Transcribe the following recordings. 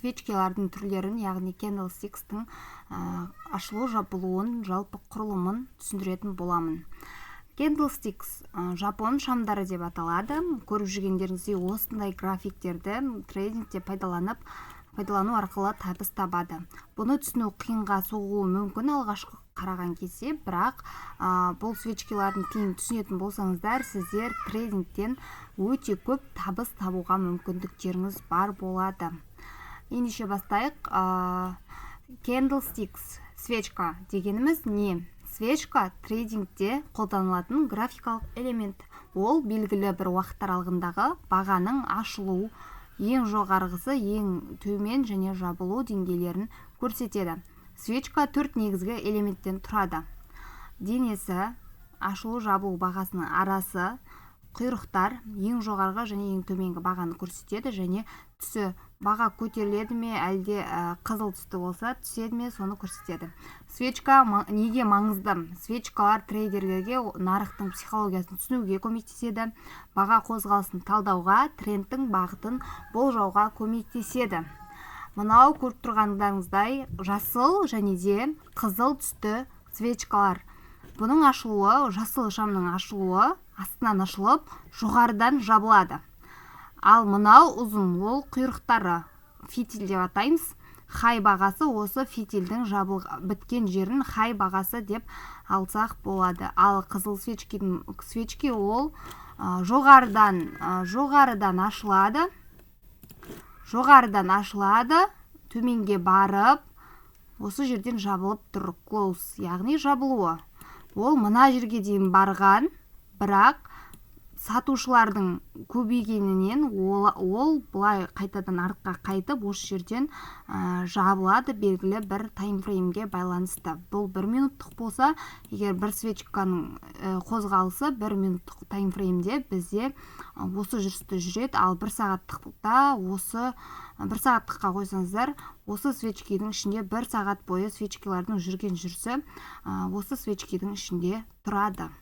свечкалардың түрлерін, яғни candlesticks'тің ашылу жабылуын, жалпы құрылымын түсіндіретін боламын. Candlesticks жапон шамдары деп аталады. Көріп жүргендеріңіздей осындай графиктерді трейдингте пайдалану арқылы табыс табады. Бұны түсіну қиынға соғуы мүмкін алғашқы қараған кезде, бірақ бұл свечкалардың тілін түсінетін болсаңыздар, сіздер трейдингтен өте көп табыс табуға мүмкіндіктеріңіз бар болады. Ендеше бастайық. Candlesticks, свечка дегеніміз не? Свечка трейдингте қолданылатын графикалық элемент. Ол белгілі бір уақыт аралығындағы бағаның ашылу, ең жоғарғысы, ең төмен және жабылу деңгейлерін көрсетеді. Свечка 4 негізгі элементтен тұрады. Денесі, ашылу жабылу бағасының арасы, құйрықтар, ең жоғарғы және ең төменгі бағаны көрсетеді, және түсі, баға көтеріледі ме, әлде қызыл түсті болса түседі ме, соны көрсетеді. Свечка неге маңызды? Свечкалар трейдерлерге нарықтың психологиясын түсінуге көмектеседі, баға қозғалысын талдауға, трендтің бағытын болжауға көмектеседі. Мынау көріп тұрғандарыңыздай жасыл және де қызыл түсті свечкалар. Бұның ашылуы, жасыл шамның ашылуы астынан ашылып, жоғарыдан жабылады. Ал мынау ұзын, ол құйрықтары, фитиль деп атаймыз. Хай бағасы осы фитильдің біткен жерін хай бағасы деп алсақ болады. Ал қызыл свечки ол жоғарыдан ашылады. Төменге барып, осы жерден жабылып тұр, close, яғни жабылуы. Ол мына жерге дейін барған, бірақ сатушылардың көбейгенінен ол бұлай қайтадан артқа қайтып, осы жерден жабылады белгілі бір таймфреймге байланысты. Бұл 1 минуттық болса, егер бір свечканың қозғалысы 1 минуттық таймфреймде бізде осы жүрісті жүреді, ал 1 сағаттықта осы 1 сағаттыққа қойсаңыздар, осы свечкидің ішінде 1 сағат бойы свечкалардың жүрген жүрісі осы свечкидің ішінде тұрады.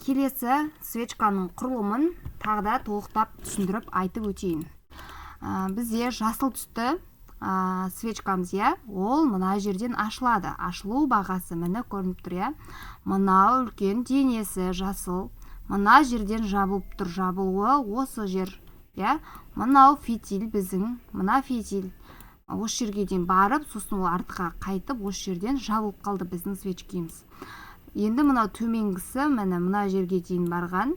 Келесі свечканың құрылымын тағда толықтап түсіндіріп айтып өтейін. Бізде жасыл түсті свечкамыз, ол мына жерден ашылады. Ашылу бағасы міне көрініп тұр. Мынау үлкен денесі жасыл, мына жерден жабылып тұр, жабылуы осы жер. Мынау фитиль біздің, мына фитиль осы жерге дейін барып, сосын ол артқа қайтып, осы жерден жабылып қалды біздің свечкеміз. Енді мынау төменгісі, мына жерге дейін барған.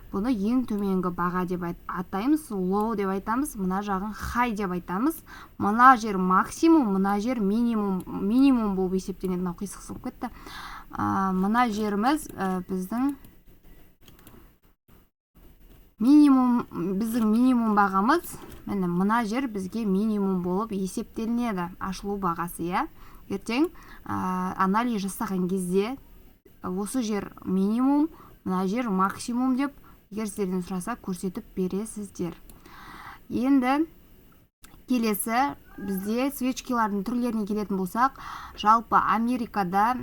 Бұны ең төменгі баға деп атаймыз, low деп айтамыз, мына жағын high деп айтамыз. Мына жер максимум, мына жер минимум болып есептенеді. Мынау қисық кетті. Мына жеріміз біздің минимум бағамыз. Мына жер бізге минимум болып есептелінеді, ашылу бағасы. Ертең анализ жасаған кезде осы жер минимум, мына жер максимум деп, егер сіздерден сұраса, көрсетіп бересіздер. Енді келесі бізде свечкалардың түрлеріне келетін болсақ, жалпы Америкада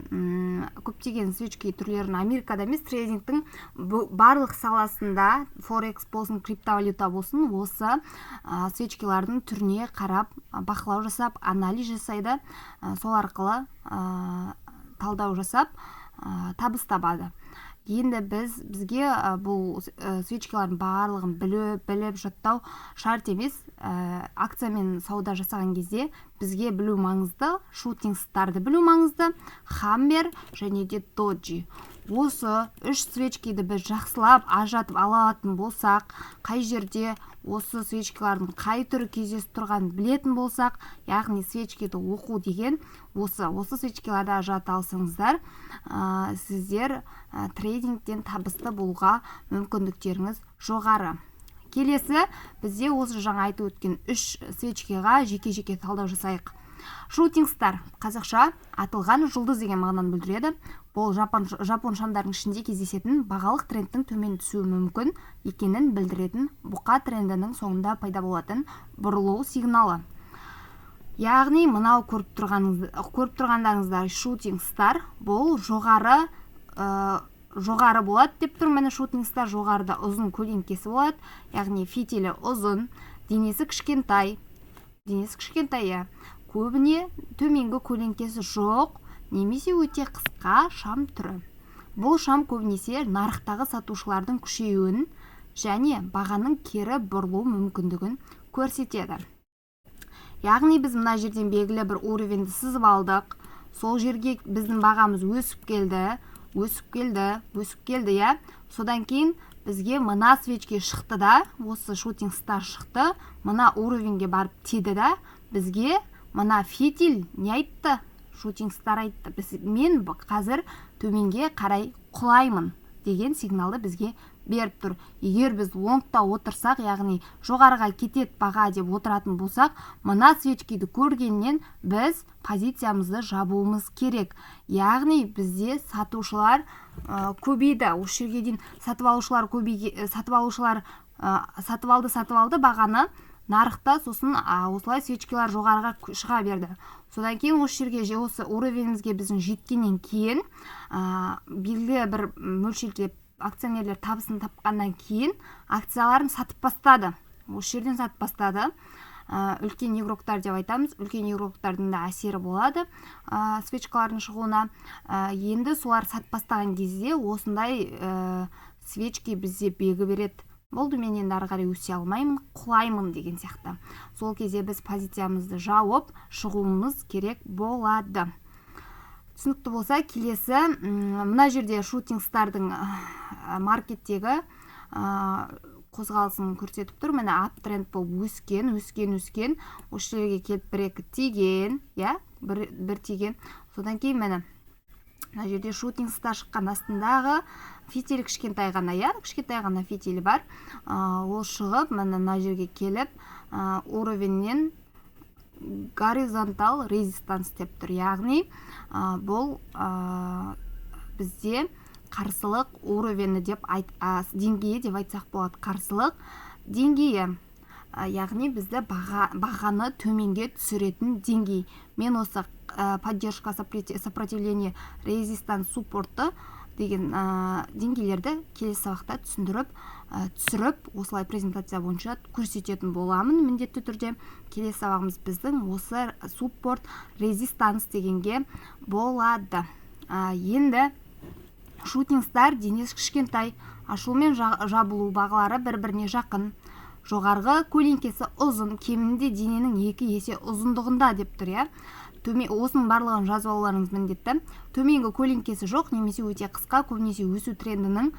көптеген свечки түрлерін Америкада емес, трейдингтің барлық саласында, форекс болсын, криптовалюта болсын, осы свечкалардың түріне қарап, бақылау жасап, анализ жасайды, сол арқылы талдау жасап табыс табады. Енді бізге бұл свечкалардың барлығын біліп жаттау шарт емес. Акциямен сауда жасаған кезде бізге білу маңызды, шутинг старды білу маңызды, хаммер және де доджи. Осы 3 свечкиді біз жақсылап ажыратып ала алатын болсақ, қай жерде осы свечкалардың қай түрі кездесіп тұрғанын білетін болсақ, яғни свечкиді оқу деген осы свечкаларды ажырата алсаңыздар, сіздер трейдингтен табысты болуға мүмкіндіктеріңіз жоғары. Келесі, бізде осы жаңа айтып өткен 3 свечкаға жеке-жеке талдау жасайық. Shooting star қазақша атылған жұлдыз деген мағынаны білдіреді. Бұл жапон шамдарының ішінде кездесетін бағалық трендтің төмен түсуі мүмкін екенін білдіретін бұқа трендінің соңында пайда болатын бұрылу сигналы. Яғни мынау көріп тұрғандарыңыздар shooting star бұл жоғары болады деп тұр. Міне shooting star жоғарыда ұзын көлеңкесі болады, яғни фитилі ұзын, денесі кішкентай, денесі кішкентай, көбіне төменгі көлеңкесі жоқ немесе өте қысқа шам түрі. Бұл шам көбінесе нарықтағы сатушылардың күшеюін және бағаның кері бұрылу мүмкіндігін көрсетеді. Яғни біз мына жерден белгілі бір уровеньді сызып алдық. Сол жерге біздің бағамыз өсіп келді, Содан кейін бізге мына свечке шықты да, осы шутинг стар шықты, мына уровеньге барып тиді да, бізге мына фитиль не айтты? Шутинг стар айтты. Мен қазір төменге қарай құлаймын деген сигналды бізге беріп тұр. Егер біз лонгта отырсақ, яғни жоғарыға кетет баға деп отыратын болсақ, мына свечкиді көргеннен біз позициямызды жабуымыз керек. Яғни бізде сатушылар көбейді. Осы жерге дейін сатып алды бағаны нарықта, сосын осылай свечкалар жоғарыға шыға берді. Содан кейін осы жерге осы уровенімізге біздің жеткеннен кейін белгілі бір мөлшерде акционерлер табысын тапқаннан кейін акцияларын сатып бастады. Осы жерден сатып бастады. Үлкен игроктар деп айтамыз. Үлкен игроктардың да әсері болады свечкалардың шығуына. Енді солар сатып бастаған кезде осындай свечки бізде белгі береді. Болды, мен енді ары қарай өсе алмаймын, құлаймын деген сияқты. Сол кезде біз позициямызды жауып шығуымыз керек болады. Түсінікті болса, келесі мына жерде шутинг стардың маркеттегі қозғалысын көрсетіп тұр. Міне аптренд болып өскен. Осы жерге келіп бір-екі тиген, бір тиген. Содан кейін міне мына жерде шутинг стар шыққан астындағы фитиль кішкентай ғана фитилі бар. Ол шығып, мына жерге келіп, уровеннен горизонтал резистанс деп тұр. Яғни бұл бізде қарсылық уровені деп деңгейі деп айтсақ болады. Қарсылық деңгейі, яғни бізді бағаны төменге түсіретін деңгей. Мен осы поддержка, сопротивление, резистанс, суппорты деген деңгейлерді келесі сабақта түсіріп, осылай презентация бойынша көрсететін боламын міндетті түрде. Келесі сабағымыз біздің осы суппорт, резистанс дегенге болады. Енді шутинг стар денесі кішкентай, ашылу мен жабылу бағалары бір-біріне жақын. Жоғарғы көлеңкесі ұзын, кемінде дененің 2 есе ұзындығында деп тұр. Осының барлығын жазып алуларыңыз міндетті. Төменгі көлеңкесі жоқ немесе өте қысқа, көбінесе өсу трендінің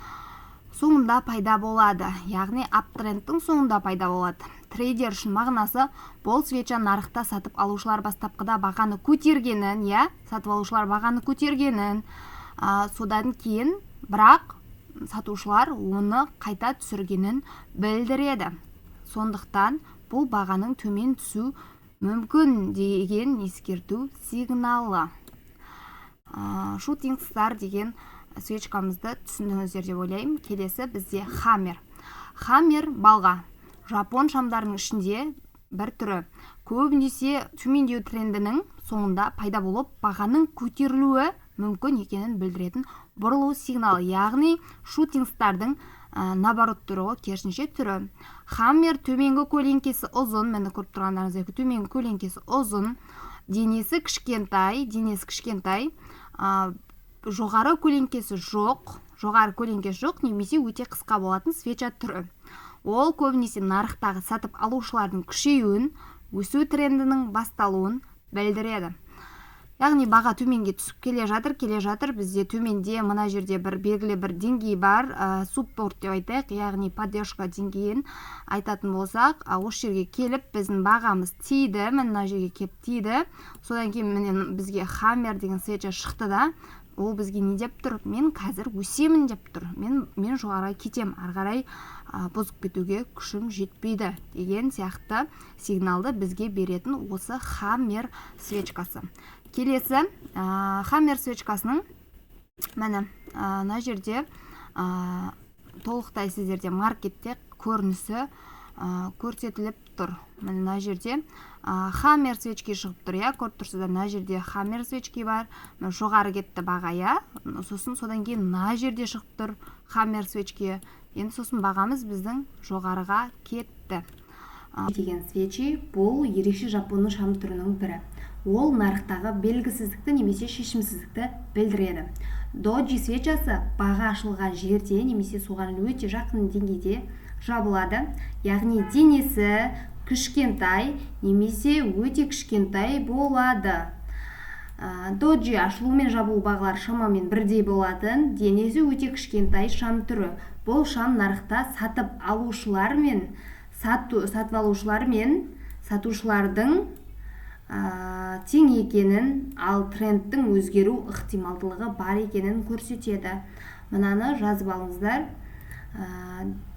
соңында пайда болады. Яғни аптрендтің соңында пайда болады. Трейдер үшін мағынасы бұл свеча нарықта сатып алушылар бастапқыда бағаны көтергенін, сатып алушылар бағаны көтергенін, содан кейін бірақ сатушылар оны қайта түсіргенін білдіреді. Сондықтан бұл бағаның төмен түсу мүмкін деген ескерту сигналы. Шутинг стар деген свечкамызды түсіндіңіздер деп ойлаймын. Келесі бізде хаммер. Хаммер балға. Жапон шамдарының ішінде бір түрі. Көбінесе төмендеу трендінің соңында пайда болып, бағаның көтерілуі мүмкін екенін білдіретін бұрылу сигналы. Яғни шутинг стардың наоборот түрі, керісінше түрі. Хаммер төменгі көлеңкесі ұзын, мені көріп тұрғандарыңыз, төменгі көлеңкесі ұзын, денесі кішкентай, жоғары көлеңкесі жоқ, немесе өте қысқа болатын свеча түрі. Ол көбінесе нарықтағы сатып алушылардың күшеюін, өсу трендінің басталуын білдіреді. Яғни баға төменге түсіп келе жатыр, бізде төменде мына жерде бір белгілі бір деңгей бар, суппорт деп айтайық, яғни поддержка деңгейін айтатын болсақ, осы жерге келіп біздің бағамыз тиді, мына жерге келіп тиді. Содан кейін бізге хаммер деген свеча шықты да, ол бізге не деп тұр? Мен қазір өсемін деп тұр. Мен жоғарыға кетем, ары қарай бұзып кетуге күшім жетпейді деген сияқты сигналды бізге беретін осы хаммер свечкасы. Келесі хаммер свечкасының міне мына жерде толықтай сіздерде маркетте көрінісі көрсетіліп тұр. Мына жерде хаммер свечки шығып тұр, көріп тұрсыздар, мына жерде хаммер свечки бар, жоғары кетті баға, содан кейін мына жерде шығып тұр хаммер свечки. Енді сосын бағамыз біздің жоғарыға кетті. деген свечи бұл ерекше жапонның шам түрінің бірі. Ол нарықтағы белгісіздікті немесе шешімсіздікті білдіреді. Доджи свечасы баға ашылған жерде немесе соған өте жақын деңгейде жабылады, яғни денесі кішкентай немесе өте кішкентай болады. Доджи ашылу мен жабылу бағалары шамамен бірдей болатын, денесі өте кішкентай шам түрі. Бұл шам нарықта сатып алушылар мен сатушылардың тең екенін, ал трендтің өзгеру ықтималдылығы бар екенін көрсетеді. Мынаны жазып алыңыздар.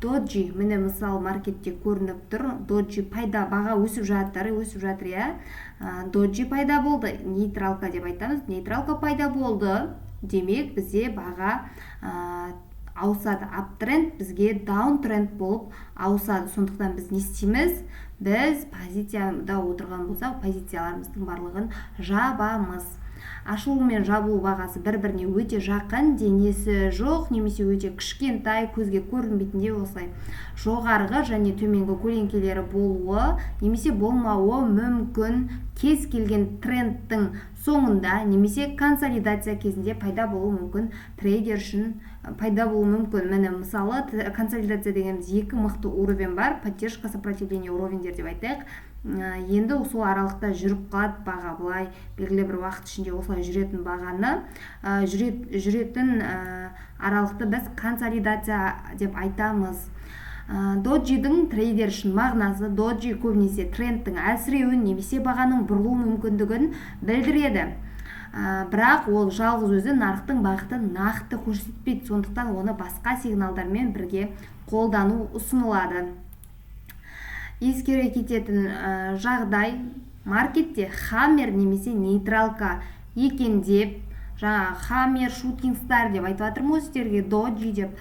Доджи, міне мысалы маркетте көрініп тұр. Доджи пайда, баға өсіп жатыр, я. Доджи пайда болды, нейтралка деп айтамыз. Нейтралка пайда болды, демек бізде баға ауысады. Аптренд бізге даунтренд болып ауысады. Сондықтан біз не істейміз? Біз позицияда отырған болсақ, позицияларымыздың барлығын жабамыз. Ашылу мен жабылу бағасы бір-біріне өте жақын, денесі жоқ немесе өте кішкентай, көзге көрінбейтіндей осылай жоғарғы және төменгі көлеңкелері болуы немесе болмауы мүмкін. Кез келген трендтің соңында немесе консолидация кезінде пайда болуы мүмкін. Трейдер үшін пайда болуы мүмкін. Міне мысалы консолидация дегеніміз екі мықты уровень бар, поддержка, сопротивление уровеньдер деп айтайық. Енді сол аралықта жүріп қалады баға, былай белгілі бір уақыт ішінде осылай жүретін бағаны жүретін аралықты біз консолидация деп айтамыз. Доджидің трейдер үшін мағынасы: доджи көбінесе трендтің әлсіреуін немесе бағаның бұрылу мүмкіндігін білдіреді. Бірақ ол жалғыз өзі нарықтың бағытын нақты көрсетпейді, сондықтан оны басқа сигналдармен бірге қолдану ұсынылады. Ескере кететін жағдай: маркетте хаммер немесе нейтралка екен деп, хаммер, шутинг стар деп айтып жатырмын сіздерге, доджи деп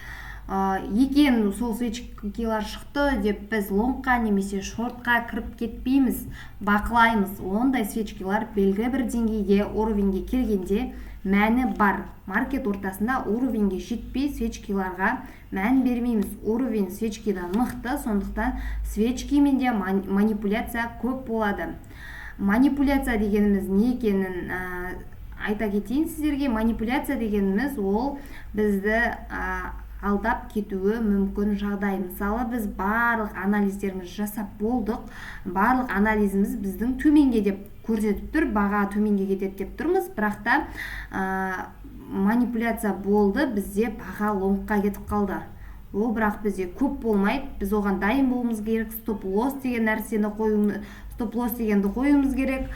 екен, сол свечкилар шықты деп біз лонгқа немесе шортқа кіріп кетпейміз, бақылаймыз. Ондай свечкилар белгілі бір деңгейге, уровеньге келгенде мәні бар. Маркет ортасында уровеньге жетпей свечкиларға мән бермейміз. Уровень свечкидан мықты, сондықтан свечкимен де манипуляция көп болады. Манипуляция дегеніміз не екенін айта кетейін сіздерге. Манипуляция дегеніміз ол бізді алдап кетуі мүмкін жағдай. Мысалы, біз барлық анализдеріміз жасап болдық, барлық анализіміз біздің төменге деп көрсетіп тұр, баға төменге кетеді деп тұрмыз, бірақ та манипуляция болды, бізде баға лонгқа кетіп қалды. Ол бірақ бізде көп болмайды, біз оған дайын болуымыз керек. Стоп-лосс деген нәрсені стоп-лосс дегенді қоюымыз керек.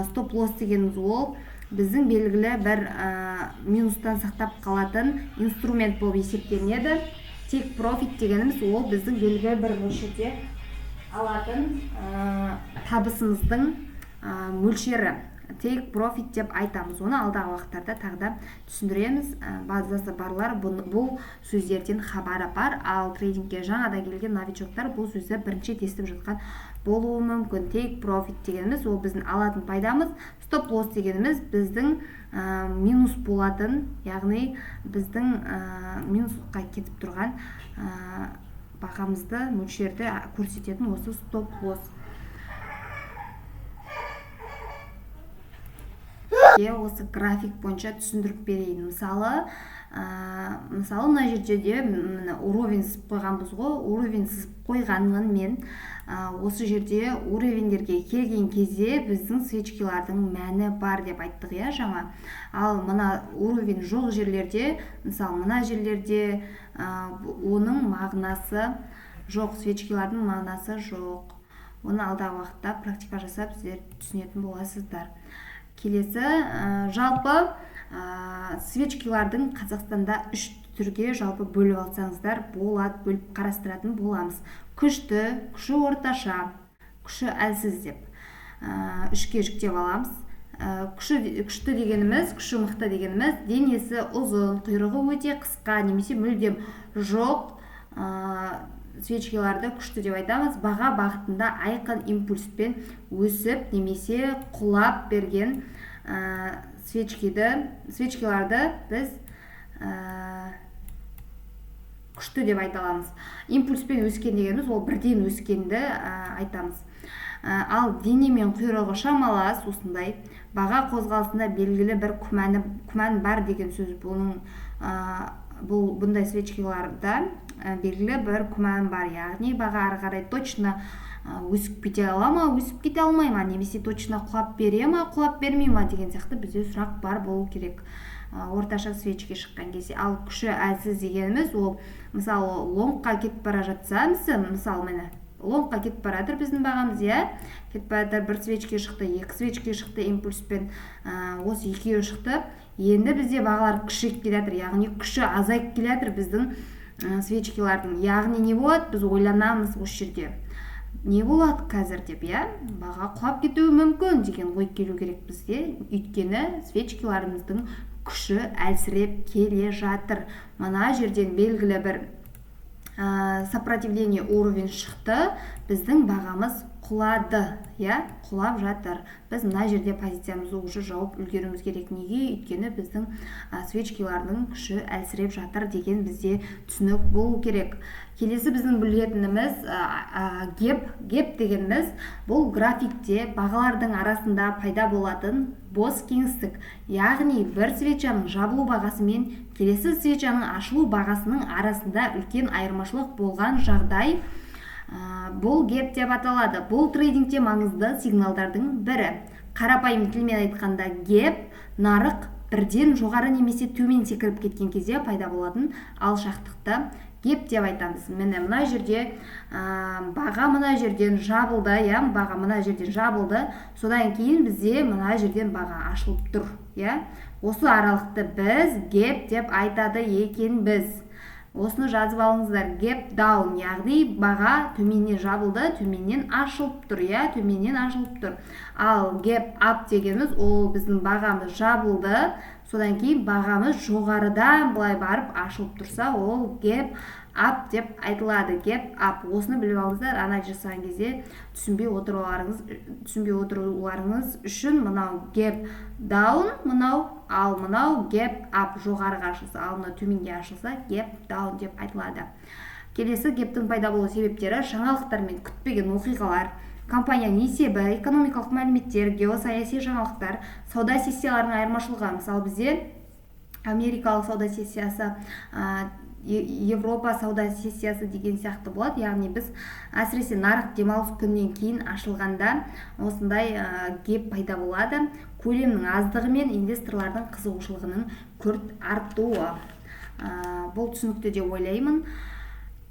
Стоп-лосс дегеніміз ол біздің белгілі бір минустан сақтап қалатын инструмент болып есептелінеді. Take profit дегеніміз ол біздің белгілі бір мөлшерде алатын табысымыздың мөлшері. Take profit деп айтамыз. Оны алдағы уақыттарда тағы да түсіндіреміз. Базасы барлар бұл сөздерден хабары бар, ал трейдингке жаңада келген новичоктар бұл сөзді бірінші естіп жатқан болуы мүмкін. Take profit дегеніміз ол біздің алатын пайдамыз, stop loss дегеніміз біздің минус болатын, яғни біздің минусқа кетіп тұрған бағамызды, мөлшерді көрсететін осы stop loss. Осы график бойынша түсіндіріп берейін. Мысалы, мына жерде уровень сызып қойғанбыз ғой. Уровень сызып қойғанын мен осы жерде уровеньдерге келген кезде біздің свечкилардың мәні бар деп айттық, жаңа. Ал мына уровень жоқ жерлерде, мысалы мына жерлерде оның мағынасы жоқ, свечкилардың мағынасы жоқ. Оны алдағы уақытта практика жасап сіздер түсінетін боласыздар. Келесі, жалпы свечкилардың Қазақстанда 3 түрге жалпы бөліп алсаңыздар болады, бөліп қарастыратын боламыз. Күшті, күші орташа, күші әлсіз деп 3-ке жіктеп аламыз. Күшті дегеніміз, күші мықты дегеніміз, денесі ұзын, құйрығы өте қысқа немесе мүлдем жоқ свечкиларды күшті деп айтамыз. Баға бағытында айқын импульспен өсіп немесе құлап берген свечкиларды біз күшті деп айта аламыз. Импульспен өскен дегеніміз ол бірден өскенді айтамыз. Ал дене мен құйрығы шамалас осындай баға қозғалысында белгілі бір күмән бар деген сөз. Бұндай свечкаларда белгілі бір күмән бар, яғни баға ары қарай точно өсіп кете ала ма, өсіп кете алмай ма, немесе точно құлап бере ма, құлап бермей ма деген сияқты бізде сұрақ бар болу керек орташа свечке шыққан кезде. Ал күші әлсіз дегеніміз ол мысалы лонгқа кетіп бара жатса, мысалы міне лонгқа кетіп баратыр біздің бағамыз, кетіп баратыр, бір свечке шықты, екі свечке шықты импульспен, осы екеуі шықты. Енді бізде бағалар күшейіп келе жатыр, яғни күші азайып келе жатыр біздің свечкалардың. Яғни не болады? Біз ойланамыз осы жерде. Не болады қазір деп, баға құлап кетуі мүмкін деген ой келу керек бізде. Өйткені свечкаларымыздың күші әлсіреп келе жатыр. Мына жерден белгілі бір сопротивление уровень шықты, біздің бағамыз құлады, құлап жатыр. Біз мына жерде позициямызды уже жауып үлгеруіміз керек. Неге? Өйткені біздің свечкалардың күші әлсіреп жатыр деген бізде түсінік болу керек. Келесі біздің білетініміз геп дегеніміз бұл графикте бағалардың арасында пайда болатын бос кеңістік. Яғни бір свечаның жабылу бағасы мен келесі свечаның ашылу бағасының арасында үлкен айырмашылық болған жағдай бұл геп деп аталады. Бұл трейдингте маңызды сигналдардың бірі. Қарапайым тілмен айтқанда геп нарық бірден жоғары немесе төмен секіріп кеткен кезде пайда болатын алшақтықты геп деп айтамыз. Міне мына жерде баға мына жерден жабылды, баға мына жерден жабылды. Содан кейін бізде мына жерден баға ашылып тұр, Осы аралықты біз геп деп айтады екенбіз. Осыны жазып алыңыздар. Gap down, яғни баға төменнен жабылды, төменнен ашылып тұр, төменнен ашылып тұр. Ал gap up дегеніміз ол біздің бағамыз жабылды, содан кейін бағамыз жоғарыдан былай барып ашылып тұрса, ол gap up деп айтылады. Gap up. Осыны біліп алыңыздар. Анализ жасаған кезде түсінбей отыруларыңыз үшін мынау gap down, ал мынау gap up жоғарыға ашылса, ал мынау төменге ашылса gap down деп айтылады. Келесі гептің пайда болу себептері жаңалықтар мен күтпеген оқиғалар, компанияның есебі, экономикалық мәліметтер, геосаяси жаңалықтар, сауда сессияларының айырмашылығы. Мысалы бізде Америкалық сауда сессиясы, Европа сауда сессиясы деген сияқты болады. Яғни біз әсіресе нарық демалыс күннен кейін ашылғанда осындай геп пайда болады. Көлемнің аздығы мен инвесторлардың қызығушылығының күрт артуы. Бұл түсінікті деп ойлаймын.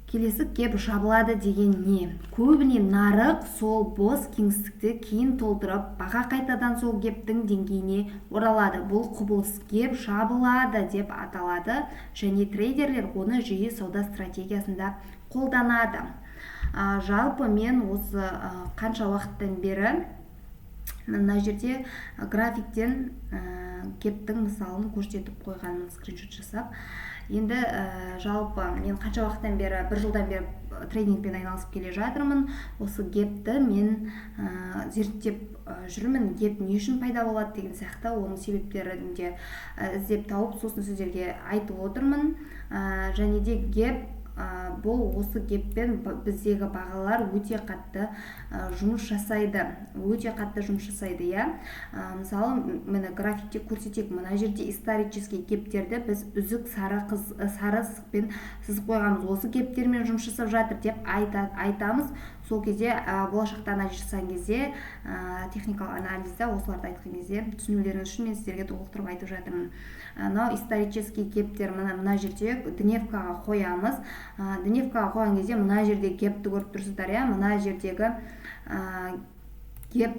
Келесі геп жабылады деген не? Көбіне нарық сол бос кеңістікті кейін толтырып, баға қайтадан сол гептің деңгейіне оралады. Бұл құбылыс геп жабылады деп аталады, және трейдерлер оны жиі сауда стратегиясында қолданады. Жалпы мен осы қанша уақыттан бері мына жерде графиктен гептің мысалын көрсетіп қойғанмын, скриншот жасап. Енді жалпы мен қанша уақыттан бері, бір жылдан бері трейдингпен айналысып келе жатырмын. Осы гепті мен зерттеп жүрмін. Геп не үшін пайда болады деген сияқты оның себептерін де іздеп тауып, сосын сіздерге айтып отырмын. Және де геп бұл осы геппен біздегі бағалар өте қатты жұмыс жасайды. Мысалы, мені графикте көрсетек, мына жерде исторический гептерді біз үзік сары сызықпен сызып қойғанбыз. Осы гептермен жұмыс жасап жатыр деп айтамыз. Сол кезде болашақта анализ жасаған кезде, техникалық анализде осыларды айтқан кезде түсінулеріңіз үшін мен сіздерге толықтырып айтып жатырмын. Мынау исторический гептер мына жерде дневкаға қоямыз. Дневкаға қойған кезде мына жерде гепті көріп тұрсыздар, мына жердегі геп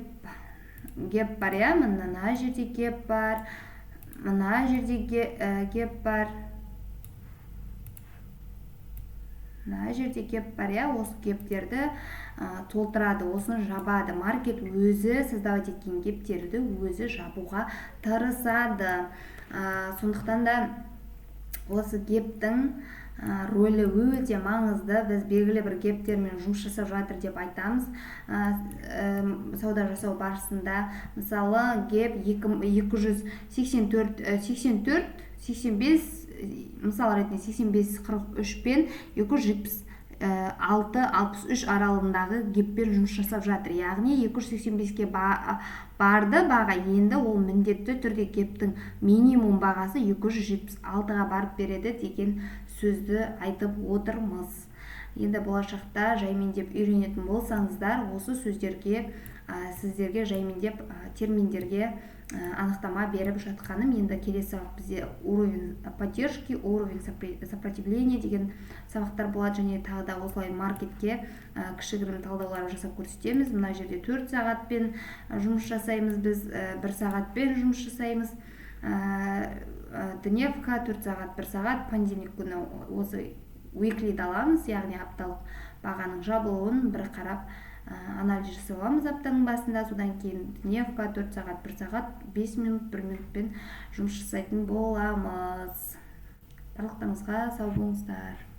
бар, мына жерде геп бар, мына жерде геп бар. Мына жерде геп бар, осы гептерді толтырады, осыны жабады. Маркет өзі создавать еткен гептерді өзі жабуға тырысады. Сондықтан да осы гептің рөлі өте маңызды. Біз белгілі бір гептермен жұмыс жасап жатыр деп айтамыз. Сауда жасау барысында, мысалы, геп 284, 85 мысал ретінде 85-43 пен 276-63 аралығындағы геппен жұмыс жасап жатыр. Яғни 285-ке барды баға, енді ол міндетті түрде гептің минимум бағасы 276-ға барып береді деген сөзді айтып отырмыз. Енді болашақта жаймендеп үйренетін болсаңыздар, осы сөздерге сіздерге жаймендеп терминдерге анықтама беріп жатқаным. Енді келесі сабақ бізде уровень поддержки, уровень сопротивления деген сабақтар болады, және тағы да осылай маркетке кішігірім талдаулар жасап көрсетеміз. Мына жерде 4 сағатпен жұмыс жасаймыз, біз 1 сағатпен жұмыс жасаймыз. Дневка 4 сағат, 1 сағат, понедельник күні осы weekly аламыз, яғни апталық бағаның жабылуын бір қарап анализ жасап аламыз аптаның басында. Содан кейін дневка 4 сағат, 1 сағат, 5 минут, 1 минутпен жұмыс жасайтын боламыз. Барлықтарыңызға сау болыңыздар.